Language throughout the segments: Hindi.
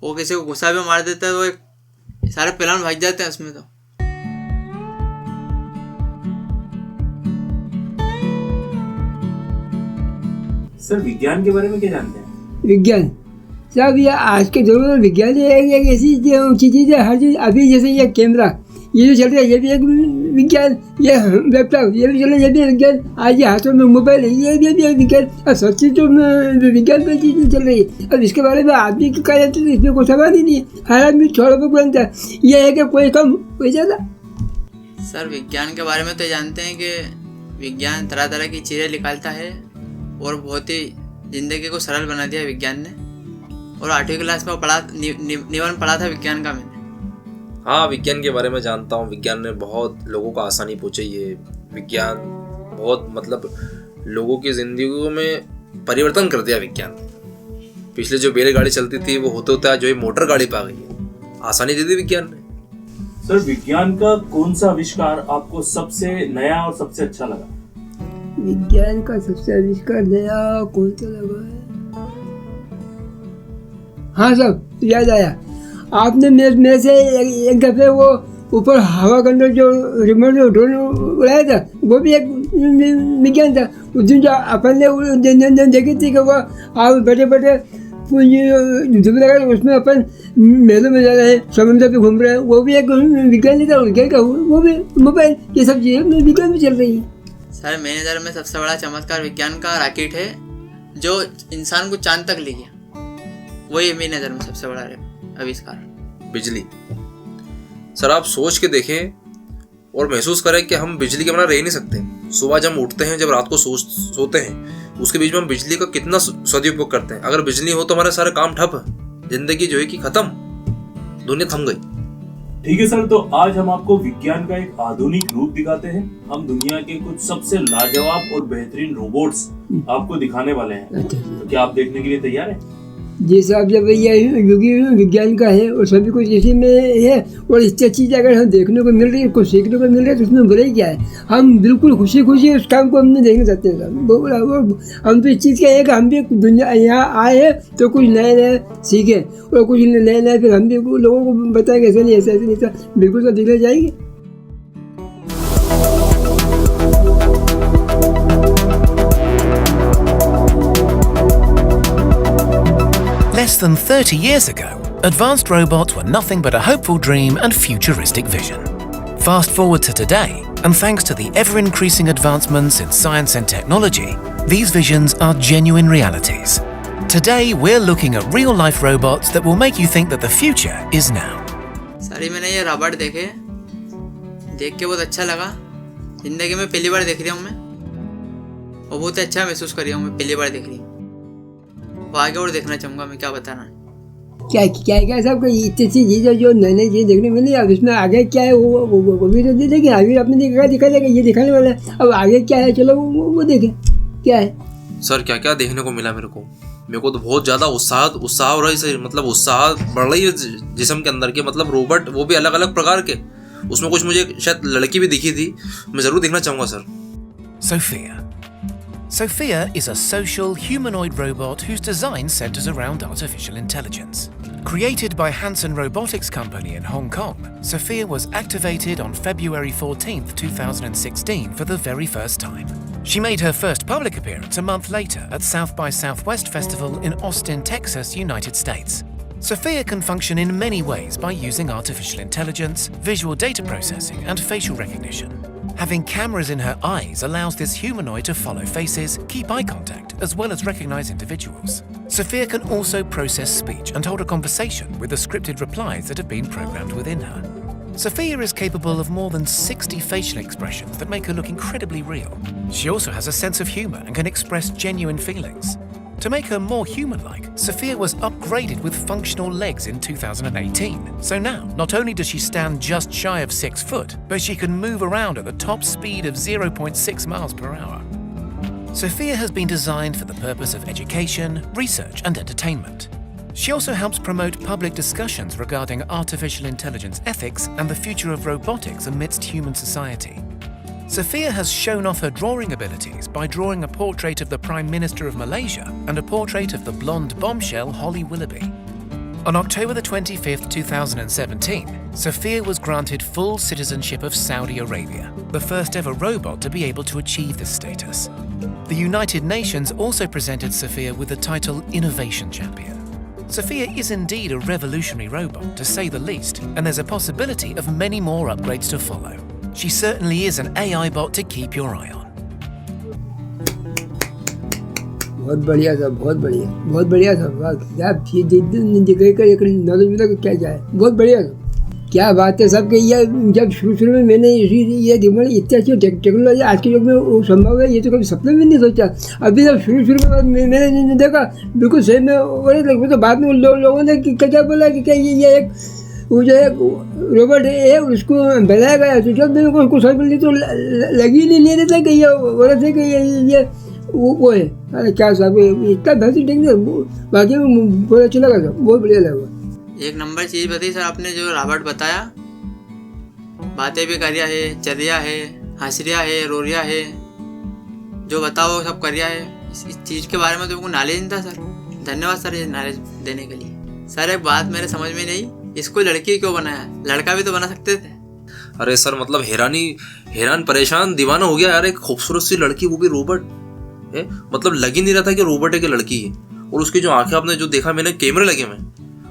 वो किसी को गुस्सा भी मार देता है तो एक सारे पिलान भाग जाते हैं उसमें। तो सर विज्ञान के बारे में क्या जानते हैं? विज्ञान साहब, ये आज के दौर में विज्ञान एक ऐसी चीज़ है, हर चीज़। अभी जैसे ये कैमरा ये जो चल रहा है ये भी एक विज्ञान, ये लैपटॉप ये भी चल रहा है ये भी विज्ञान, आज ये हाथों में मोबाइल है ये भी एक विज्ञान। और सब चीज़ तो विज्ञान पर चीज़ चल रही है। अब इसके बारे में आदमी की कहा जाती है इसमें कोई सवाल ही नहीं है। हर आदमी छोड़ पर बनता है, ये है कि कोई कम कोई ज़्यादा। सर विज्ञान के बारे में तो जानते हैं कि विज्ञान तरह तरह की चीज़ें निकालता है और बहुत ही ज़िंदगी को सरल बना दिया विज्ञान ने। और 8वीं क्लास में निबंध पढ़ा था विज्ञान का मैंने। हाँ, विज्ञान के बारे में जानता हूँ। विज्ञान ने बहुत लोगों को आसानी पहुँचाई है। विज्ञान बहुत मतलब लोगों की जिंदगियों में परिवर्तन कर दिया विज्ञान। पिछले जो बैलगाड़ी चलती थी वो होते होते आज जो मोटर गाड़ी पा गई है, आसानी दे दी विज्ञान ने। सर विज्ञान का कौन सा आविष्कार आपको सबसे नया और सबसे अच्छा लगा? विज्ञान का सबसे आविष्कार नया कौन सा लगा है? हाँ साहब, याद आया। आपने मेरे से एक दफे वो ऊपर हवा के अंदर जो रिमोट जो ड्रोन उड़ाया था वो भी एक विज्ञान था। उस दिन जो अपन ने देखी थी कि वो आप बड़े बड़े धूप लगा उसमें अपन मेलों में जा रहे हैं, समुद्र पे घूम रहे हैं, वो भी एक विज्ञान था। विज्ञान का वो भी मोबाइल, ये सब चीज़ें विज्ञान में चल रही है। सर मेरे नज़र में सबसे बड़ा चमत्कार विज्ञान का रॉकेट है जो इंसान को चांद तक ले गया। वही मेरी नज़र में सबसे बड़ा आविष्कार। बिजली। सर आप सोच के देखें और महसूस करें कि हम बिजली के बिना रह नहीं सकते। सुबह जब हम उठते हैं, जब रात को सोते हैं, उसके बीच में हम बिजली का कितना सदुपयोग करते हैं। अगर बिजली हो तो हमारे सारे काम ठप, जिंदगी जो है कि खत्म, दुनिया थम गई। ठीक है सर, तो आज हम आपको विज्ञान का एक आधुनिक रूप दिखाते हैं। हम दुनिया के कुछ सबसे लाजवाब और बेहतरीन रोबोट्स आपको दिखाने वाले हैं। तो क्या आप देखने के लिए तैयार हैं? जी साहब, जब ये युगी विज्ञान का है और सभी कुछ इसी में है और इससे चीज़ अगर हम देखने को मिल रही है, कुछ सीखने को मिल रहा है तो उसमें बुराई क्या है? हम बिल्कुल खुशी खुशी उस काम को हमने देखना चाहते हैं साहब। हम तो इस चीज़ का है कि हम भी दुनिया यहाँ आए हैं तो कुछ नए नए सीखें और कुछ नए नए फिर हम भी लोगों को बताएंगे ऐसा नहीं ऐसा नहीं ऐसा, बिल्कुल तो दिखने जाएंगे। Less than 30 years ago, advanced robots were nothing but a hopeful dream and futuristic vision. Fast forward to today, and thanks to the ever-increasing advancements in science and technology, these visions are genuine realities. Today, we're looking at real-life robots that will make you think that the future is now. सारी मैंने ये रोबोट देख के बहुत अच्छा लगा। जिंदगी में पहली बार देख रही हूँ मैं, और बहुत अच्छा महसूस कर रही हूँ मैं, पहली बार देख रही हूँ। आगे और देखना चाहूँगा मैं, क्या बताना क्या क्या क्या सब इतनी चीज़ें जो नई नई चीज़ें देखने मिली। अब इसमें आगे क्या है वो भी तो देखें। अभी आपने दिखा देगा ये दिखाने वाला है, अब आगे क्या है चलो वो देखें क्या है। सर क्या क्या देखने को मिला मेरे को तो बहुत ज़्यादा उत्साह हो रहा है। मतलब उत्साह बढ़ रही है जिस्म के अंदर के। मतलब रोबोट वो भी अलग अलग प्रकार के, उसमें कुछ मुझे शायद लड़की भी दिखी थी, मैं ज़रूर देखना चाहूँगा sir. Sophia is a social humanoid robot whose design centers around artificial intelligence. Created by Hanson Robotics Company in Hong Kong, Sophia was activated on February 14th, 2016 for the very first time. She made her first public appearance a month later at South by Southwest Festival in Austin, Texas, United States. Sophia can function in many ways by using artificial intelligence, visual data processing, and facial recognition. Having cameras in her eyes allows this humanoid to follow faces, keep eye contact, as well as recognize individuals. Sophia can also process speech and hold a conversation with the scripted replies that have been programmed within her. Sophia is capable of more than 60 facial expressions that make her look incredibly real. She also has a sense of humor and can express genuine feelings. To make her more human-like, Sophia was upgraded with functional legs in 2018. So now, not only does she stand just shy of 6 foot, but she can move around at the top speed of 0.6 miles per hour. Sophia has been designed for the purpose of education, research, and entertainment. She also helps promote public discussions regarding artificial intelligence ethics and the future of robotics amidst human society. Sophia has shown off her drawing abilities by drawing a portrait of the Prime Minister of Malaysia and a portrait of the blonde bombshell Holly Willoughby. On October the 25th, 2017, Sophia was granted full citizenship of Saudi Arabia, the first ever robot to be able to achieve this status. The United Nations also presented Sophia with the title Innovation Champion. Sophia is indeed a revolutionary robot, to say the least, and there's a possibility of many more upgrades to follow. She certainly is an AI bot to keep your eye on. बहुत बढ़िया था, बहुत बढ़िया था। क्या नॉलेज मिला क्या क्या है, बहुत बढ़िया था। क्या बात है सबके। ये जब शुरू में मैंने ये दिमाग इतनी अच्छी टेक्नोलॉजी आज के युग में वो संभव है, ये तो कभी सपने में नहीं सोचा। अभी जब शुरू में मैंने देखा बिल्कुल सही में और तो बाद में लोगों ने क्या बोला कि क्या ये एक वो जो है रोबोट है उसको बनाया गया। तो जब मैंने उसको समझ ली तो लगी नहीं रहता कि ये औरत है कि ये वो है। अरे क्या साहब इतना बेहतरीन टेक्निक, बाकी में बहुत अच्छा लगा था, बहुत बढ़िया लगा। एक नंबर चीज़ बताई सर आपने, जो रॉबर्ट बताया, बातें भी करिया है, चरिया है, हंसरिया है, रोरिया है, जो बताओ वो सब करिया है। इस चीज़ के बारे में तो मेरे को नॉलेज नहीं था सर। धन्यवाद सर ये नॉलेज देने के लिए। सर एक बात मेरे समझ में नहीं, इसको लड़की क्यों बनाया, लड़का भी तो बना सकते थे। अरे सर मतलब हैरान परेशान दीवाना हो गया यार। एक खूबसूरत सी लड़की, वो भी रोबोट है, मतलब लग ही नहीं रहा था कि रोबोट है कि लड़की है। और उसकी जो आंखें आपने जो देखा, मैंने कैमरे लगे हुए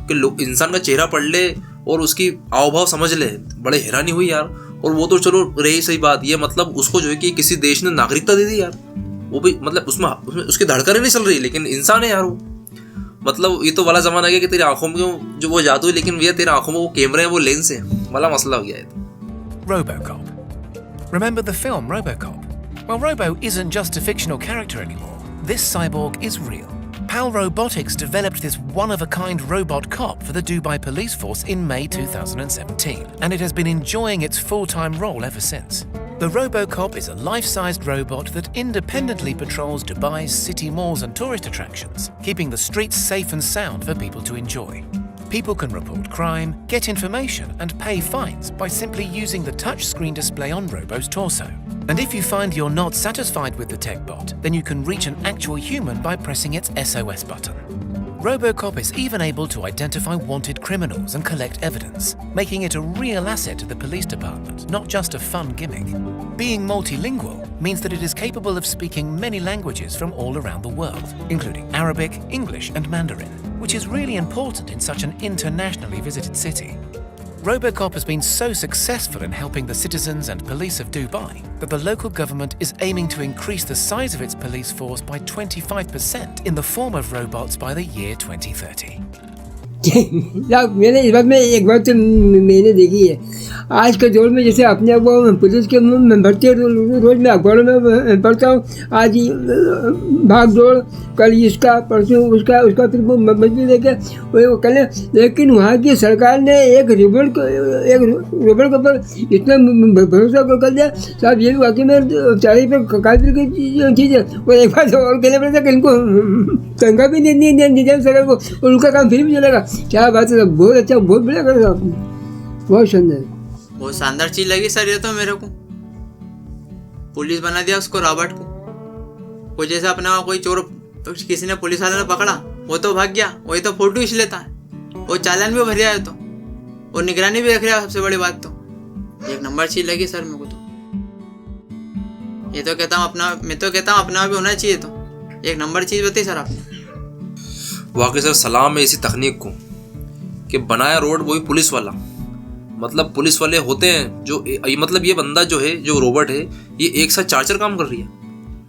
कि लोग इंसान का चेहरा पढ़ ले और उसकी हाव भाव समझ ले, बड़े हैरानी हुई यार। और वो तो चलो रही सही बात, ये मतलब उसको जो है कि किसी देश ने नागरिकता दे दी यार। वो भी मतलब उसमें उसकी धड़कनें नहीं चल रही, लेकिन इंसान है यार वो। मतलब ये तो वाला जमाना आ गया कि तेरी आंखों में जो वो जादू है, लेकिन भैया तेरी आंखों में वो कैमरे है, वो लेंस है, वाला मसला हो गया है। RoboCop. Remember the film RoboCop? Well, Robo isn't just a fictional character anymore. This cyborg is real. PAL Robotics developed this one-of-a-kind robot cop for the Dubai police force in May 2017, and it has been enjoying its full-time role ever since. The RoboCop is a life-sized robot that independently patrols Dubai's city malls and tourist attractions, keeping the streets safe and sound for people to enjoy. People can report crime, get information, and pay fines by simply using the touchscreen display on Robo's torso. And if you find you're not satisfied with the tech bot, then you can reach an actual human by pressing its SOS button. RoboCop is even able to identify wanted criminals and collect evidence, making it a real asset to the police department, not just a fun gimmick. Being multilingual means that it is capable of speaking many languages from all around the world, including Arabic, English, and Mandarin, which is really important in such an internationally visited city. RoboCop has been so successful in helping the citizens and police of Dubai that the local government is aiming to increase the size of its police force by 25% in the form of robots by the year 2030. मैंने इस बात में एक बात तो मैंने देखी है, आज के दौर में जैसे अपने आप को पुलिस के में भर्ती रोज़ मैं अखबारों में पढ़ता हूँ, आज भाग दौड़, कल इसका परसों उसका फिर मजबूरी देखे वो करें। लेकिन वहाँ की सरकार ने एक रोबोट के ऊपर इतना भरोसा कर दिया साहब, ये भी वाकई में चाहे पर काफी की चीज़ है। और एक बात और कहना पड़ता कि इनको तनख्वाह भी नहीं दें सरकार को, और उनका काम फिर भी चलेगा। क्या बात है, बहुत अच्छा, बहुत बढ़िया कर रहा आपने, बहुत शानदार, बहुत शानदार चीज लगी सर ये तो मेरे को। पुलिस बना दिया उसको, रॉबर्ट को। कोई जैसे अपने वहाँ कोई चोर, किसी ने पुलिस वाले ने पकड़ा, वो तो भाग गया, वही तो फोटो खींच लेता है, वो चालान भी भर रहा है, तो और निगरानी भी रख रहा है। सबसे बड़ी बात तो एक नंबर चीज लगी सर मेरे को तो। ये तो कहता हूँ अपना, मैं तो कहता हूँ अपना भी होना चाहिए। तो एक नंबर चीज बताई सर आपने। वाकई सर सलाम है इसी तकनीक को कि बनाया रोड वही पुलिस वाला। मतलब पुलिस वाले होते हैं जो मतलब ये बंदा जो है, जो रोबोट है, ये एक साथ चार काम कर रही है।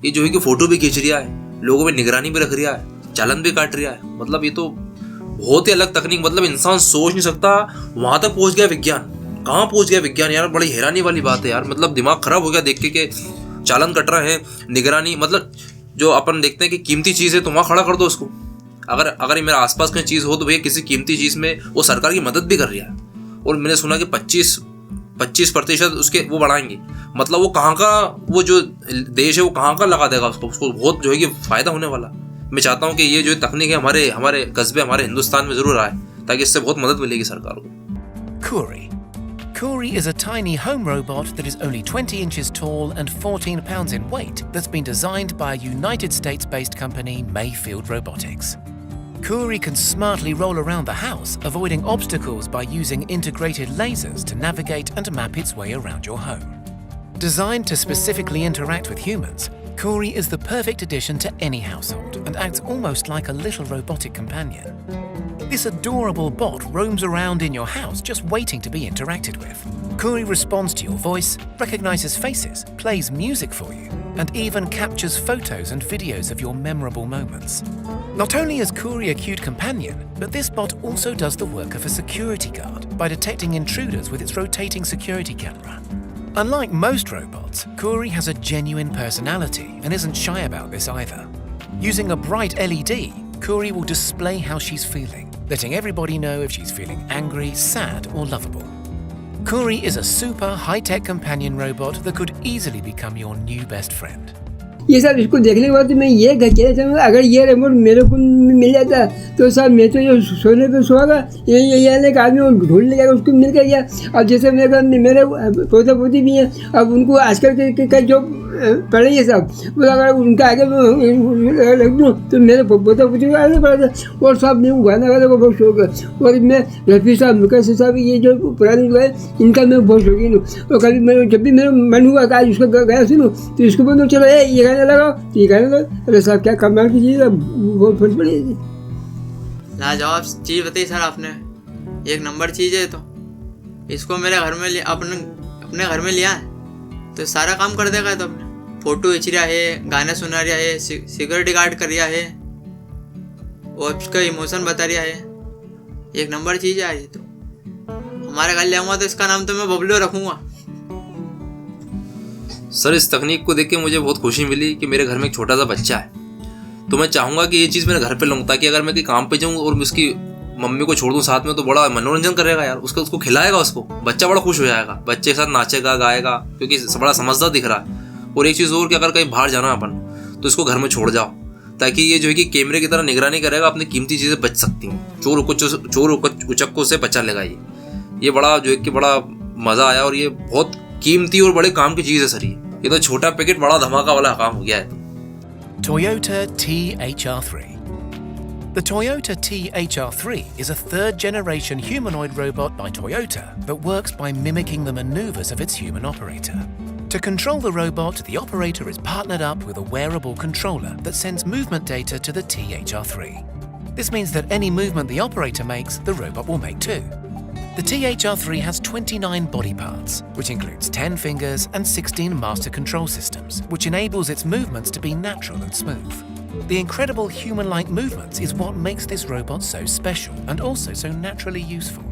ये जो है कि फोटो भी खींच रहा है, लोगों पे निगरानी भी रख रहा है, चालान भी काट रहा है। मतलब ये तो बहुत ही अलग तकनीक, मतलब इंसान सोच नहीं सकता वहां तक पहुंच गया विज्ञान। कहाँ पहुंच गया विज्ञान यार, बड़ी हैरानी वाली बात है यार। मतलब दिमाग खराब हो गया देख के चालान कट रहा है, निगरानी, मतलब जो अपन देखते हैं कि कीमती चीज़ है तो वहाँ खड़ा कर दो उसको। अगर मेरे आसपास कोई चीज़ हो तो भैया किसी कीमती चीज़ में वो सरकार की मदद भी कर रहा है। और मैंने सुना कि 25% उसके वो बढ़ाएंगे। मतलब वो कहाँ का, वो जो देश है वो कहाँ का लगा देगा उसको बहुत जो है कि फ़ायदा होने वाला। मैं चाहता हूँ कि ये जो तकनीक है हमारे कस्बे, हमारे हिंदुस्तान में ज़रूर आए, ताकि इससे बहुत मदद मिलेगी सरकार को। Kuri is a tiny home robot that is only 20 inches tall and 14 pounds in weight that's been designed by a United States-based company, Mayfield Robotics. Koori can smartly roll around the house, avoiding obstacles by using integrated lasers to navigate and map its way around your home. Designed to specifically interact with humans, Koori is the perfect addition to any household and acts almost like a little robotic companion. This adorable bot roams around in your house just waiting to be interacted with. Koori responds to your voice, recognizes faces, plays music for you, and even captures photos and videos of your memorable moments. Not only is Koori a cute companion, but this bot also does the work of a security guard by detecting intruders with its rotating security camera. Unlike most robots, Koori has a genuine personality and isn't shy about this either. Using a bright LED, Koori will display how she's feeling, letting everybody know if she's feeling angry, sad, or lovable. Koori is a super high-tech companion robot that could easily become your new best friend. ये सब इसको देखने के बाद तो मैं ये कहना चाहूँगा, अगर ये रिमोट मेरे को मिल जाता तो साहब मैं तो जो सोने पे सोगा, ये एक आदमी वो ढूंढ ले जाएगा, उसको मिल गया। अब जैसे मेरे पोता पोती भी हैं, अब उनको आजकल के जो पढ़े ये सब, वो अगर उनका आगे लग दूँ तो मेरे पोता पोती को आगे पड़ा था। और साहब मेरे को गाना गाने को बहुत शौक है, और मैं रफ़ी साहब, मुकेश साहब, ये जो पुराने जो है इनका मैं बहुत शौकीन हूँ। और कभी मैं जब भी मेरा मन हुआ कि आज उसका गाना सुनूँ तो इसको बोलूँ चलो ये गाना लगाओ, तो ये गाना लगाओ। अरे साहब क्या कमाल की चीज़ है, बहुत फर्क पड़ेगी। लाजवाब चीज़ बताई सर आपने, एक नंबर चीज़ है। तो इसको मेरे घर में अपने घर में लिया है तो सारा काम कर देगा। तो अपने फ़ोटो खींच रहा है, गाने सुना रहा है, सिक्योरिटी गार्ड कर रहा है, और उसका इमोशन बता रहा है। एक नंबर चीज़ है यार ये। तो हमारे घर ले आऊँगा तो इसका नाम तो मैं बबलू रखूँगा। सर इस तकनीक को देख के मुझे बहुत खुशी मिली कि मेरे घर में एक छोटा सा बच्चा है। तो मैं चाहूँगा कि ये चीज़ मेरे घर पे लाऊं, ताकि अगर मैं कहीं काम पे जाऊँ और मैं उसकी मम्मी को छोड़ दूँ साथ में, तो बड़ा मनोरंजन करेगा यार। उसको खिलाएगा, उसको बच्चा बड़ा खुश हो जाएगा, बच्चे के साथ नाचेगा गाएगा, क्योंकि बड़ा समझदार दिख रहा है। और एक चीज़ और कि अगर कहीं बाहर जाना अपन तो इसको घर में छोड़ जाओ, ताकि ये जो है कि कैमरे की तरह निगरानी करेगा, अपनी कीमती चीज़ें बच सकती हैं, चोर उचक्कों से बचा लेगा। ये बड़ा जो है कि बड़ा मज़ा आया, और ये बहुत कीमती और बड़े काम की चीज़ है सर। ये तो छोटा पैकेट बड़ा धमाका वाला काम हो गया है। Toyota THR3. The Toyota THR3 is a third-generation humanoid robot by Toyota that works by mimicking the maneuvers of its human operator. To control the robot, the operator is partnered up with a wearable controller that sends movement data to the THR3. This means that any movement the operator makes, the robot will make too. The THR3 has 29 body parts, which includes 10 fingers and 16 master control systems, which enables its movements to be natural and smooth. The incredible human-like movements is what makes this robot so special and also so naturally useful.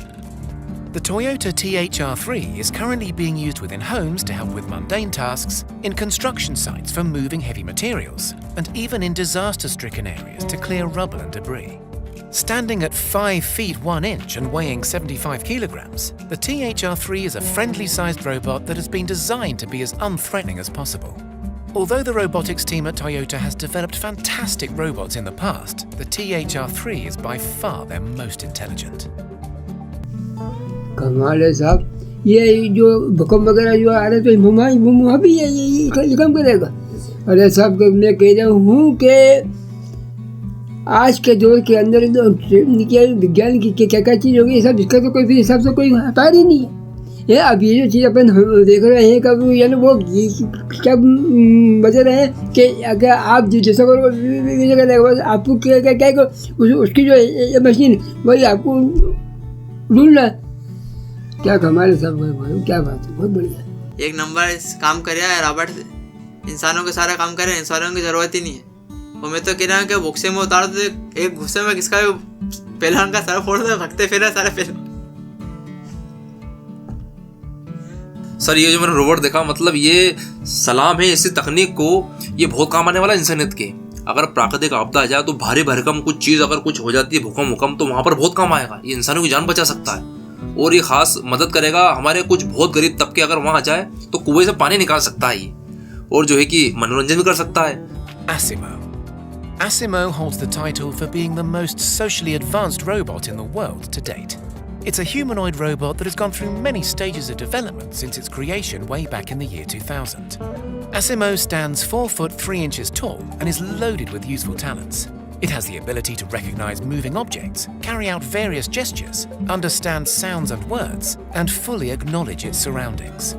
The Toyota THR3 is currently being used within homes to help with mundane tasks, in construction sites for moving heavy materials, and even in disaster-stricken areas to clear rubble and debris. Standing at 5 feet 1 inch and weighing 75 kilograms, the THR3 is a friendly-sized robot that has been designed to be as unthreatening as possible. Although the robotics team at Toyota has developed fantastic robots in the past, the THR3 is by far their most intelligent. कमाल है साहब, ये जो भूकंप वगैरह जो आ रहे तो वहाँ भी ये काम करेगा। अरे साहब मैं कह रहा हूँ कि आज के दौर के अंदर विज्ञान की क्या चीज़ होगी, सब इसका तो कोई भी हिसाब से कोई हटा ही नहीं है। अब ये जो चीज़ अपन देख रहे हैं कब यानी वो क्या बता रहे हैं कि अगर आप जैसा करो आपको क्या उसकी जो मशीन वही आपको ढूंढना। क्या कमाल है सब, क्या बात है, बहुत बढ़िया। एक नंबर काम कर रहा है रॉबर्ट, इंसानों के सारा काम कर रहे हैं, इंसानों की ज़रूरत ही नहीं है। और मैं तो कह रहा हूँ कि गुस्से में उतार दो, एक गुस्से में किसका पहला उनका सर फोड़ दो, भगते फिर सारे पहले। सर ये जो मैंने रोबोट देखा, मतलब ये सलाम है इसी तकनीक को, ये बहुत काम आने वाला है इंसानियत के। अगर प्राकृतिक आपदा आ जाए तो भारी भरकम कुछ चीज़ अगर कुछ हो जाती है, भूकंप, तो वहाँ पर बहुत काम आएगा। ये इंसानों की जान बचा सकता है, और ये खास मदद करेगा हमारे कुछ बहुत गरीब तबके अगर वहाँ आ जाए तो कुएं से पानी निकाल सकता है ये, और जो है कि मनोरंजन भी कर सकता है। Asimo holds the title for being the most socially advanced robot in the world to date. It's a humanoid robot that has gone through many stages of development since its creation way back in the year 2000. Asimo stands 4 foot 3 inches tall and is loaded with useful talents. It has the ability to recognize moving objects, carry out various gestures, understand sounds and words, and fully acknowledge its surroundings.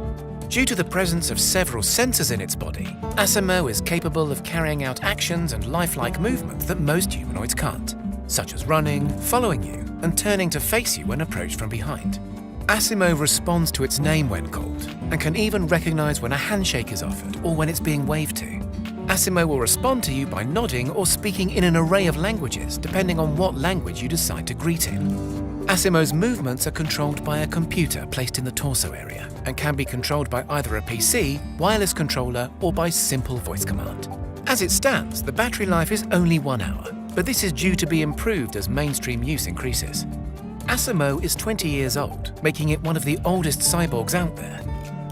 Due to the presence of several sensors in its body, Asimo is capable of carrying out actions and lifelike movements that most humanoids can't, such as running, following you, and turning to face you when approached from behind. Asimo responds to its name when called, and can even recognize when a handshake is offered or when it's being waved to. Asimo will respond to you by nodding or speaking in an array of languages, depending on what language you decide to greet in. Asimo's movements are controlled by a computer placed in the torso area and can be controlled by either a PC, wireless controller, or by simple voice command. As it stands, the battery life is only 1 hour, but this is due to be improved as mainstream use increases. Asimo is 20 years old, making it one of the oldest cyborgs out there.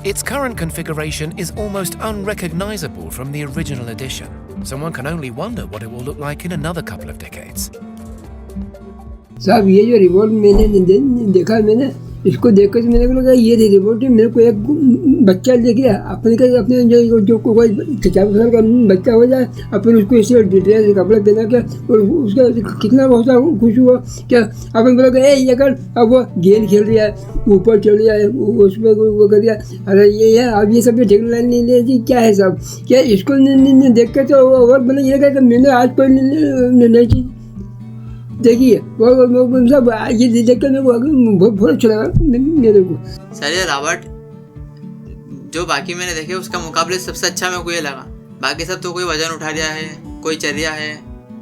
Its current configuration is almost unrecognizable from the original edition, so one can only wonder what it will look like in another couple of decades. साहब ये जो रिमोट मैंने देखा, मैंने इसको देख कर मैंने लगा ये रिमोट मेरे को एक बच्चा देख लिया अपने जो कोई 50 साल का बच्चा हो जाए, अपन उसको इसे ड्रेस कपड़े पहना के और उसका कितना बहुत खुश हुआ क्या अपन बोला कि ये कर, अब वो गेम खेल रहा है, ऊपर चढ़ रहा है, उसमें वो कर दिया। अरे ये है अब ये सब टेक्नोलॉजी क्या है सब, क्या इसको देख कर तो और बना ये कि मैंने आज कोई नई चीज़ देखिए वो सब ये देख कर बहुत अच्छा लगा मेरे को। सर ये रॉबर्ट जो बाकी मैंने देखे उसका मुकाबले सबसे अच्छा मेरे को ये लगा। बाकी सब तो कोई वजन उठा रहा है, कोई चल रहा है,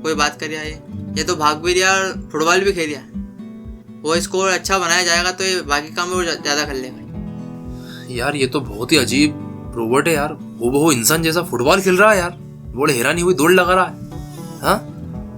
कोई बात कर रहा है, ये तो भाग भी रहा और फुटबॉल भी खेल रहा है। वो इसको अच्छा बनाया जाएगा तो ये बाकी काम में वो ज़्यादा कर लेगा। यार ये तो बहुत ही अजीब रोबोट है यार, वो इंसान जैसा फुटबॉल खेल रहा है यार, बड़े हैरानी हुई, दौड़ लगा रहा है। हाँ,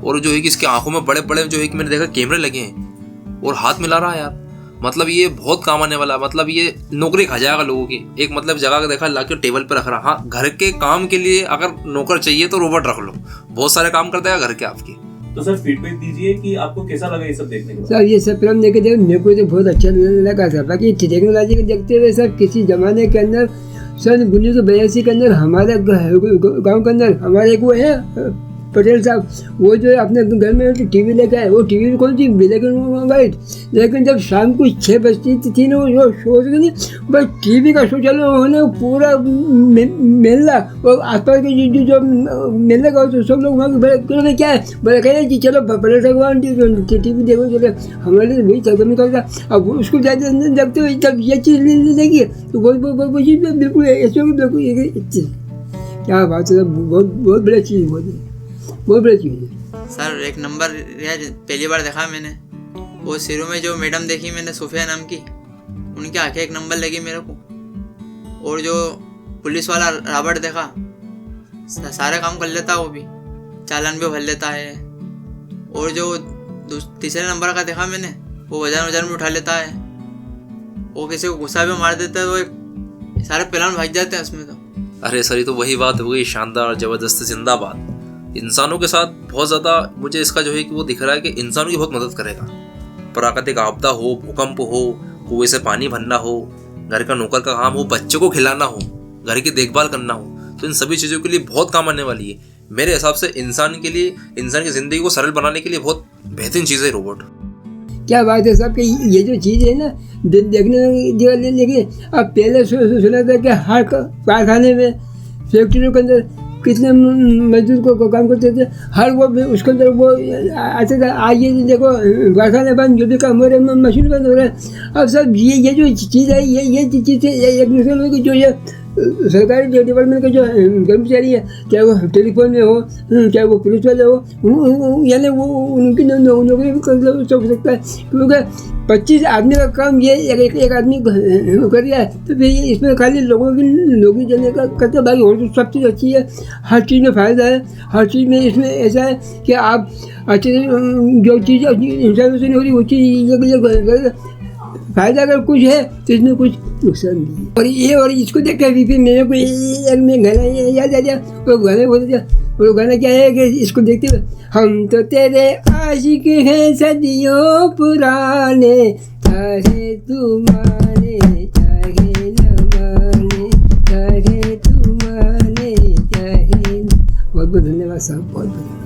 और जो है कि इसकी आंखों में बड़े बड़े जो है कि मैंने देखा कैमरे लगे हैं और हाथ मिला रहा है यार। मतलब ये बहुत काम आने वाला, मतलब ये नौकरी खा जाएगा लोगों की। एक मतलब जगह का देखा लाके टेबल पे रख रहा। हाँ, घर के काम के लिए अगर नौकर चाहिए तो रोबोट रख लो, बहुत सारे काम करता है घर के आपके। तो सर फीडबैक दीजिए कि आपको कैसा लगा ये सब देखने के बाद? सर ये सब फिल्म देखे थे मेरे को तो बहुत अच्छा लगा सर। बाकी टेक्नोलॉजी को देखते हुए सर किसी जमाने के अंदर सन 1982 के अंदर हमारे गाँव के अंदर हमारे एक वो है पटेल साहब, वो जो है अपने घर में टीवी लेकर आए। वो टीवी भी कौन सी ब्लैक एंड वाइट, लेकिन जब शाम को 6 बजती थी ना वो शो नहीं बस टीवी का शो चालू होने पूरा मेला और आसपास के जो मेले का तो सब लोग वहाँ बड़े क्या है बड़े कह रहे चलो पटेल साहब टीवी देखो चलो, हमारे वही कदम निकलता। अब उसको जाते देखते हुए जब ये चीज़ लेगी तो वो चीज़ बिल्कुल ऐसे बिल्कुल क्या बात है, बहुत बड़ी चीज़ बहुत बड़ी चीज़ है सर। एक नंबर यार पहली बार देखा मैंने। वो सिरों में जो मैडम देखी मैंने सुफिया नाम की, उनकी आंखें एक नंबर लगी मेरे को। और जो पुलिस वाला रॉबर्ट देखा सारे काम कर लेता, वो भी चालान भी भर लेता है। और जो तीसरे नंबर का देखा मैंने, वो वजन भी उठा लेता है। वो किसी को गुस्सा भी मार देता है, वो सारे प्लान भाग जाते हैं उसमें। तो अरे सर ये तो वही बात हो गई, शानदार जबरदस्त जिंदाबाद। इंसानों के साथ बहुत ज़्यादा मुझे इसका जो है कि वो दिख रहा है कि इंसानों की बहुत मदद करेगा। प्राकृतिक आपदा हो, भूकंप हो, कुएं से पानी भरना हो, घर का नौकर का काम हो, बच्चों को खिलाना हो, घर की देखभाल करना हो, तो इन सभी चीज़ों के लिए बहुत काम आने वाली है। मेरे हिसाब से इंसान के लिए, इंसान की ज़िंदगी को सरल बनाने के लिए बहुत बेहतरीन चीज़ है रोबोट। क्या बात है साहब कि ये जो चीज़ है ना देखने, लेकिन अब पहले सुना था कि हर कारखाने में फैक्ट्रियों के अंदर कितने मजदूर को काम करते थे, हर वो उसके अंदर वो आते था। आज ये देखो कारखाने बंद, जो भी काम हो रहे हैं मशीन बंद हो रहे हैं। अब सब ये जो चीज़ है ये चीज़ एक दूसरे की जो ये सरकारी डिपार्टमेंट के जो कर्मचारी है, चाहे वो टेलीफोन में हो चाहे वो पुलिस वाले हो, यानी वो उनकी नौकरी भी कर सकता है। क्योंकि 25 आदमी का काम ये एक आदमी कर रहा है, तो फिर इसमें खाली लोगों की नौकरी देने का करते। बाकी और तो सब चीज़ अच्छी है, हर चीज़ में फ़ायदा है। हर चीज़ में इसमें ऐसा है कि आप अच्छे जो चीज़ इंसान से नहीं हो रही वो चीज़ फ़ायदा अगर कुछ है तो इसमें कुछ नुकसान नहीं है। और इसको देख कर भी मेरे को एक में गाना याद आ गया। वो गाना बोलते थे, वो गाना क्या है कि इसको देखते हुए, हम तो तेरे आशिक हैं सदियों पुराने, चाहे तू माने चाहे न माने, चाहे तू माने चाहे। बहुत बहुत धन्यवाद साहब, बहुत बहुत।